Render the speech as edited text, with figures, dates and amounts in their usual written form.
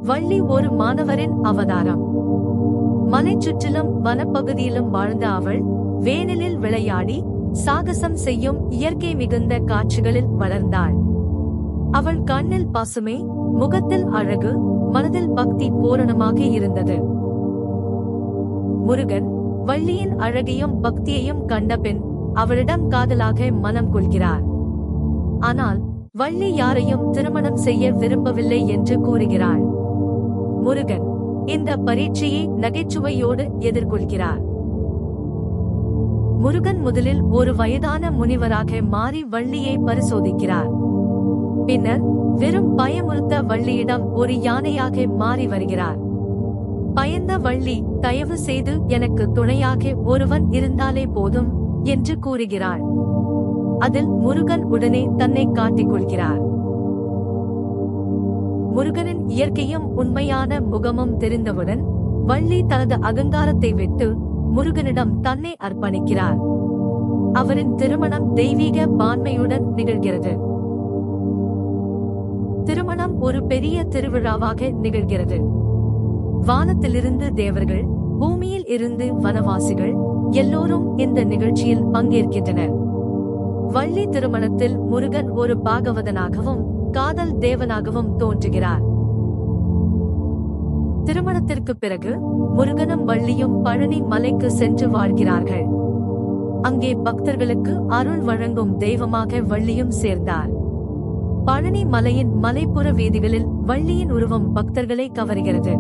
வள்ளி ஒரு மாணவரின் அவதாரம். மலைச் சுற்றிலும் வனப்பகுதியிலும் வாழ்ந்த அவள் வேனலில் விளையாடி சாகசம் செய்யும் இயற்கை மிகுந்த காட்சிகளில் வளர்ந்தாள். அவள் கண்ணில் பசுமை, முகத்தில் அழகு, மனதில் பக்தி பூரணமாக இருந்தது. முருகன் வள்ளியின் அழகையும் பக்தியையும் கண்டபின் அவளிடம் காதலாக மனம் கொள்கிறார். ஆனால் வள்ளி யாரையும் திருமணம் செய்ய விரும்பவில்லை என்று கூறுகிறாள். முருகன் இந்த பரீட்சையை நகைச்சுவையோடு எதிர்கொள்கிறார். முருகன் முதலில் ஒரு வயதான முனிவராக மாறி வள்ளியை பரிசோதிக்கிறார். பின்னர் வெறும் பயமுறுத்த வள்ளியிடம் ஒரு யானையாக மாறி வருகிறார். பயந்த வள்ளி தயவு செய்து எனக்கு துணையாக ஒருவன் இருந்தாலே போதும் என்று கூறுகிறாள். அதில் முருகன் உடனே தன்னை காட்டிக் கொள்கிறார். முருகனின் இயற்கையும் உண்மையான முகமும் தெரிந்தவுடன் வள்ளி தனது அகங்காரத்தை விட்டு முருகனிடம் தன்னை அர்ப்பணிக்கிறார். அவரின் திருமணம் தெய்வீக பான்மையுடன் நிகழ்கிறது. திருமணம் ஒரு பெரிய திருவிழாவாக நிகழ்கிறது. வானத்திலிருந்து தேவர்கள், பூமியில் இருந்து வனவாசிகள் எல்லோரும் இந்த நிகழ்ச்சியில் பங்கேற்கின்றனர். வள்ளி திருமணத்தில் முருகன் ஒரு பாகவதனாகவும் காதல் தேவனாகவும் தோன்றுகிறார். திருமணத்திற்கு பிறகு முருகனும் வள்ளியும் பழனி மலைக்கு சென்று வாழ்கிறார்கள். அங்கே பக்தர்களுக்கு அருள் வழங்கும் தெய்வமாக வள்ளியும் சேர்ந்தார். பழனி மலையின் மலைப்புற வீதிகளில் வள்ளியின் உருவம் பக்தர்களை கவர்கிறது.